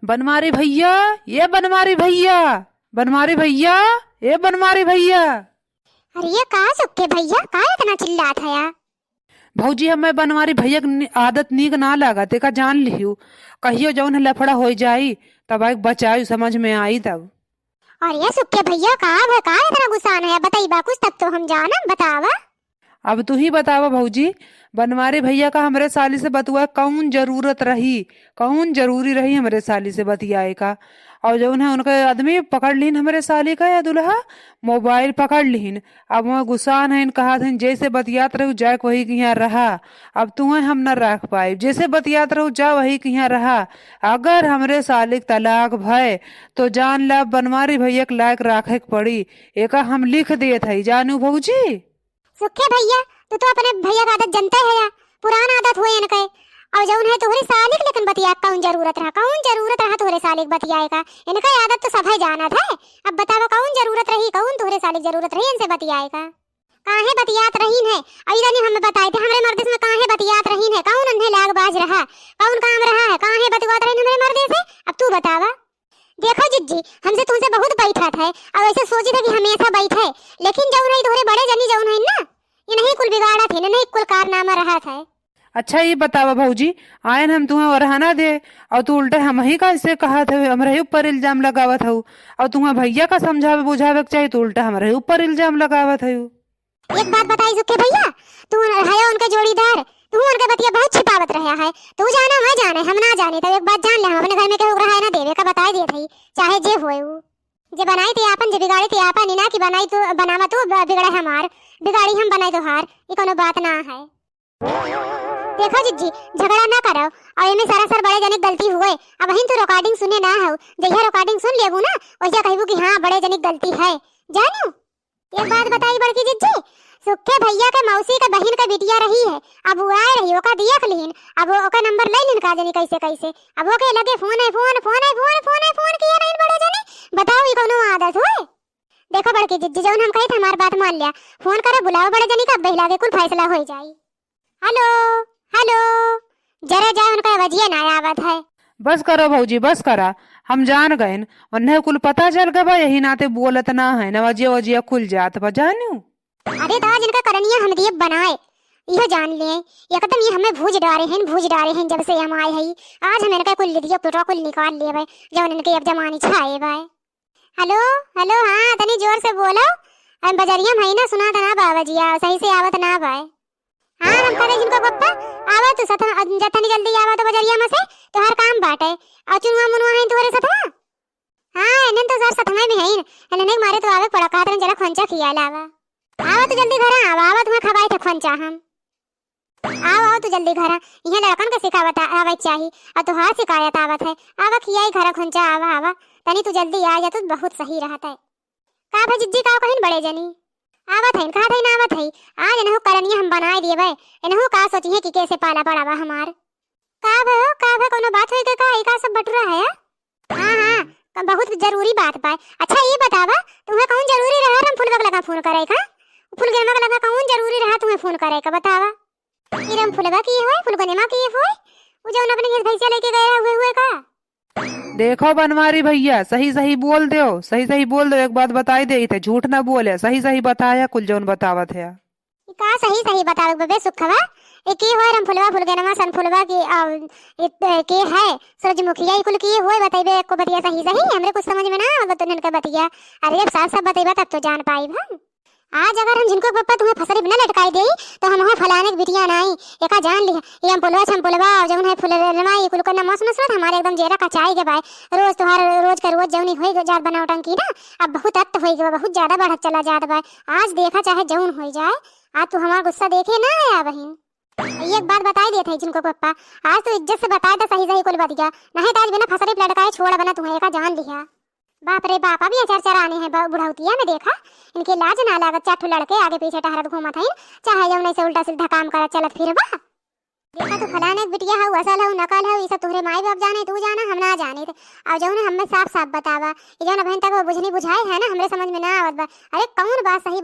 बनमारी भैया, ये बनमारी भैया, बनमारी भैया, ये बनमारी भैया। अरे ये कहा सुखे भैया, कहा इतना चिल्लात है यार? भौजी हमें बनमारी भैया की आदत नीक ना लगा, तेका जान लियो। कहियो जौन लफड़ा हो जाई तब एक बचाई समझ में आई तब। और ये सुखे भैया कहा इतना गुस्सा है? बताइबा कुछ तब तो हम जाना बतावा। अब तू ही बतावा भौजी, बनमारी भैया का हमरे साली से बतुआ कौन जरूरत रही, कौन जरूरी रही हमरे साली से बतियाए का। और जो उन्हें उनके आदमी पकड़ लीन हमरे साली का या दुल्हा मोबाइल पकड़ लीन। अब वहाँ गुस्सा है कहा था जैसे बतियात रहू जाए वही के यहाँ रहा। अब तुम्हें हम न रख पाए, जैसे बतियात रहू जा वही के यहाँ रहा। अगर हमरे साली के तलाक भय तो जान ला बनमारी भैया के लायक राखे के पड़ी। एका हम लिख दिए थे जानू भौजी। सुखे भैया तो अपने भैया का आदत जनता है या पुराना आदत हुए इनके। और जौन है तोहरे सालिक लेकिन बतिया कौन जरूरत रहा तोहरे सालिक बतियाए का। इनका आदत तो सब है जाना था। अब बतावा कौन जरूरत रही, कौन तोहरे सालिक जरूरत रही इनसे बतियाए का। काहे बतियात रहीन है अइदानी हमें बताए थे हमरे मर्दे से काहे बतियात रहीन है, कौन अन्हे लागबाज रहा, कौन काम रहा है, काहे बतियात रहीन हमरे मर्दे से। अब तू बतावा। देखो जिज्जी हमसे तुमसे बहुत बैठा था और ऐसे सोची था कि हमेशा बैठे, लेकिन जौन है तोहरे बड़े जनी जौन है ना ये नहीं कुल बिगाड़ा थे, नहीं कुल कारनामा रहा था। अच्छा ये बतावा भौजी, आयन हम तुम्हें रहना दे और तू उल्टे हम ही का इससे कहा था हमारे ऊपर इल्जाम लगावत हूँ। और तुम्हें भैया का समझावे बुझावे के चाहिए तो उल्टा हमारे ऊपर इल्जाम लगावत है। एक बात बताई सुखे भैया, तू है उनके जोड़ीदार, तू उनके बतिया बहुत छिपावत रहा है। तू जाना मैं जाने हम ना जाने तो एक बात जान ले, हम अपने घर में केहू रहा है ना देवे का बताई दिए थई, चाहे जे होए वो जे बनाई थी आपन जे बिगाड़ी थी आपन ना कि बनाई तो बनावा तो बिगड़ा हमार, बिगाड़ी हम बनाई तो हार, ये कोनो बात ना है। देखो जिज्जी झगड़ा ना करो और इनमें सरासर बड़े जनिक गलती हुए। अब वहीं तो रिकॉर्डिंग सुने ना हो, जहिया रिकॉर्डिंग सुन लेबू ना वहिया कहबू कि हां बड़े जनिक गलती है। जानियो एक बात बताई बड़की जिज्जी, सुखे भैया के मौसी के बहन के बिटिया रही है। अब वो आए रही ओका दिया खलीन, अब ओका नंबर ले लिन का जनी कैसे कैसे। अब ओके लगे फोन किया नहीं बड़े जनी, बताओ ये कोनो आदत हुए। देखो बड़की जिज्जी जौन हम कही थे हमार बात मान लिया, फोन करे बुलाओ बड़े जनी का बहिला के कुल फैसला हो जाई। हेलो हेलो जरा जा उनका वजिया ना आवत है। बस करो भौजी बस करा, हम जान गए उन्हें कुल पता चल गया यही नाते बोलत ना है न वजिया वजिया खुल जात बा जानू। अरे तो आज इनका करनिया हम दिए बनाए यह जान लिए एकदम ये हमें भूज डारे हैं जब से हम आए हैं। आज हम इनका कुल दिया पूरा कुल निकाल लिए भाई जब इनके अब जमानी छाए भाई। हेलो हेलो हाँ तनी जोर से बोलो, हम बजरिया में ना सुना था ना बाबा जी सही से आवत ना भाई। हाँ हम करे जिनको पप्पा आवा तो सथा जतनी जल्दी आवा तो बजरिया में से तो हर काम बाटे और चुनवा मुनवा है तोरे सथा। हां इन्हें तो सर सथमा में है इन्हें मारे तो आवे पड़ा कातरन जरा खंचा खिया लावा। आवा तो जल्दी घर आवा तुम्हें खवाई थे खंचा हम। आओ तो जल्दी घर यहां लड़कन के सिखावत आवे चाहिए और तो हाथ शिकायत आवत है। आवा खियाई घर खंचा आवा तनी तू जल्दी आ जा तो बहुत सही रहता है। का भाई जिज्जी का कहिन बड़े जनी आवत है कहा थे ना आवत है। आज इन्हों करनिया हम बनाए दिए भाई, इन्हों का सोची है कि कैसे पाला पड़ावा हमार। का भाई कोनो बात होई के का सब बटुरा है। हां बहुत जरूरी बात बा। अच्छा ये बतावा तुम्हें कौन जरूरी रहा हम फुलवा लगा फोन करे का, फुलगनमा लगा कौन जरूरी रहा तुम्हें फोन करे का बतावा। इरम फुलवा की होय फुलगनमा की होय वो जो अपने भैंसा लेके गया हुए का। देखो बनमारी भैया सही सही बोल दो, सही सही बोल दो, एक बात बताई दे थे झूठ ना बोले, सही सही बताया कुल जौन बतावत है। का सही सही बताओ बबे सुखवा एक की होय हम फुलवा फुलगनमा सन फुलवा की के है सूरजमुखिया कुल की होय बताइबे को बतिया सही सही हमरे कुछ समझ में ना आवत तो इनका बतिया। अरे अब साफ साफ बताइबा तब तो जान पाई हम। आज अगर हम जिनको पप्पा तुम्हें फसरी बिना लटकाई देई तो हम हो फलाने की बिटिया नहीं एका जान लिया ये हम फुलवा जौन है फुलनमा ये कुल करना मौसम सुरत हमारे एकदम जेरा कचाई के भाई रोज तोहार रोज का रोज जौनी होई जात बनाओ टंकी ना अब बहुत अत होई गवा बहुत ज्यादा बढ़त चला जात भाई। आज देखा चाहे जौन हो जाए आज तू हमारा गुस्सा देखे ना आया बहन। एक बात बताई देते हैं जिनको पप्पा आज तो इज्जत से बताए तो सही सही कुल बत गया नहीं तो आज बिना फसरी लटकाए छोड़ बना तुम्हें एका जान लिया। बाप रे बाप अभी अचार आने हैं बुढ़ाउतिया में देखा इनके लाज ना लागत चाठू लड़के आगे पीछे टहरत घूमत है चाहे जौन से उल्टा सीधा काम करत चलत फिरबा। देखा तो फलाने बिटिया है असल है नकल है ये सब तोहरे माई बाप जाने तू जाना हम ना जाने और जौन हमें साफ साफ बतावा ये जौन अभी तक बुझनी बुझाए है ना हमरे समझ में ना आवत बा। अरे कौन बात सही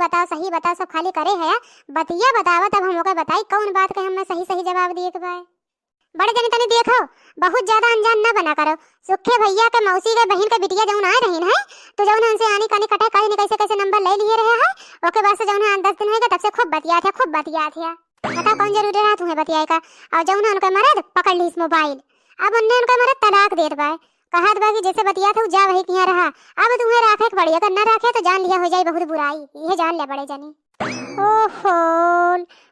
बताओ सब खाली करे है बतिया बतावा तब हम ओके बताई कौन बात के हमें सही सही जवाब दिए के बा। बड़े जने तने देखो, बहुत ज्यादा अनजान न बना करो। सुखे भैया के मौसी के बहन के बिटिया जौन आए रही है, तो जौन उनसे आनी कानी कटा कानी कैसे कैसे नंबर ले लिए रहे है। ओके बाद से जौन है 10 दिन है तब से खूब बतिया थे, खूब बतिया थे। बता कौन जरूरी रहा तुम्हें बतियाए का। और जौन उनका मरद पकड़ ली इस मोबाइल, अब उनने उनका मरद तलाक देत बा। कहत बा कि जैसे बतिया था जा वही किया रहा। अब तुम्हें राखे के पड़ी, अगर न राखे तो जान लिया हो जाए बहुत बुराई। ये जान ले बड़े जनी। ओहो,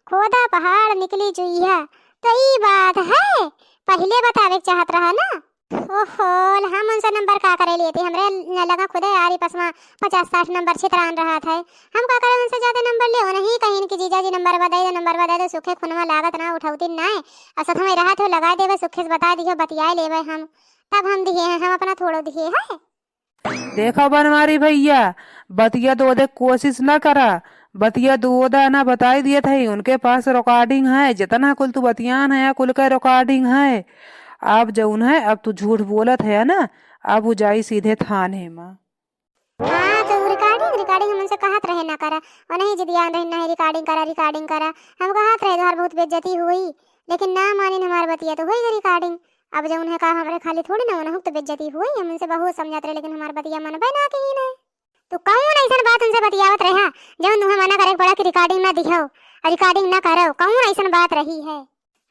खोदा पहाड़ निकली चुईया, तो ई बात है पहले बतावे चाहत रहा ना। ओहो, हम उनसे नंबर का करे लिए थे, हमरे लगा खुदे यारी पसमा 50-60 नंबर छितरान रहा था। हम का करे उनसे ज्यादा नंबर ले नहीं कहीं कि जीजा जी नंबर बता दे सुखे खुनवा लागत ना उठाउती ना असत हमें रहा थे लगा देवे सुखे से बता दियो बतियाए लेवे हम, तब हम दिए हैं, हम अपना थोड़ो दिए है। देखो बनवारी भैया, बतिया दो दे कोशिश न करा। बतिया दो ना बताई दिए थे, उनके पास रिकॉर्डिंग है, जितना कुल तू बतियान है कुल का रिकॉर्डिंग है। अब जौन है, अब तू झूठ बोलत है ना, अब वो जाई सीधे थाने में। हाँ तो रिकॉर्डिंग हम उनसे कहत रहे ना करा, और नहीं जी ध्यान रहे नहीं रिकॉर्डिंग करा। हम कहत रहे तुम्हार बहुत बेइज्जती हुई, लेकिन ना मानी हमार बतिया तो हुई रिकॉर्डिंग। अब जब उन्हें कहा हमारे खाली थोड़ी ना उन्हें तो बेइज्जती हुई, हम उनसे बहुत समझाते रहे लेकिन हमार बतिया मन बना के ही नहीं। तो कौन ऐसा बात उनसे बतियावत रहा जब तुम्हें मना करे पड़ा कि रिकॉर्डिंग ना दिखाओ और रिकॉर्डिंग ना करो, कौन ऐसा बात रही है।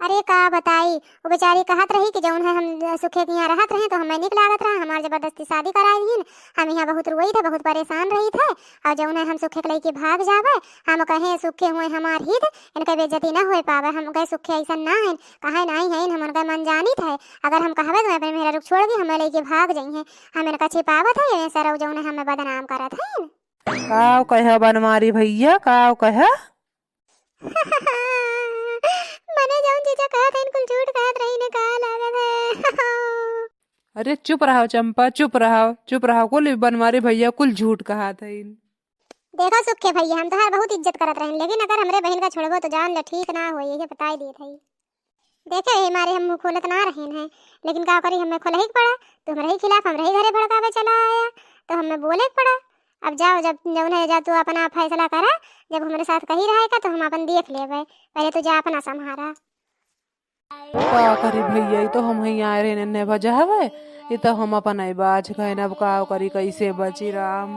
अरे का बताई, वो बेचारी कहत रही कि जौन है हम सुखे के यहाँ रहत रहे तो हमें निक लागत रहा, हमार जबरदस्ती शादी कराई हिन, हम यहाँ बहुत रोई थे, बहुत परेशान रही थे। और जौन है हम सुखे के लेके भाग जावे, हम कहे सुखे हुए हमार हित, इनके बेइज्जती ना हो पावे। हम कहे सुखे ऐसा ना है, कहे नहीं है, हम उनका मन जानी थे, अगर हम कहवे तो अपने मेरा रुख छोड़ के हमें लेके भाग जाइए, हम इनका छिपावत है ये सर जौन हमें बदनाम करत है। काव कह बनवारी भैया, काव कह। मने जौन चीजा कहत है इनको झूठ कहत रही ने कहा लागत है। अरे चुप रहो चंपा, चुप रहो, कुल बनवारी भैया कुल झूठ कहा था इन। देखो सुखे भैया, हम तोहार बहुत इज्जत करत रहे, लेकिन अगर हमरे बहन का छोड़बो तो जान ले ठीक ना होई, ये बताई दी थई। देखे हमारे हम मुंह खोलत ना रहेन है, लेकिन का करी हमें खोलही के पड़ा, तुम्हारे ही खिलाफ हमरे ही घरे भड़कावे चला आया, तो हमें बोले के पड़ा। अब जाओ, जब जौन है जा तू अपना फैसला करा, जब हमारे साथ कही रहेगा तो हम अपन देख लेवे, पहले तो जा अपना संभारा। का करी भैया, ये तो हम ही आए रहे ने वजह है, ये तो हम अपन बाज गए, अब का करी कैसे बची राम।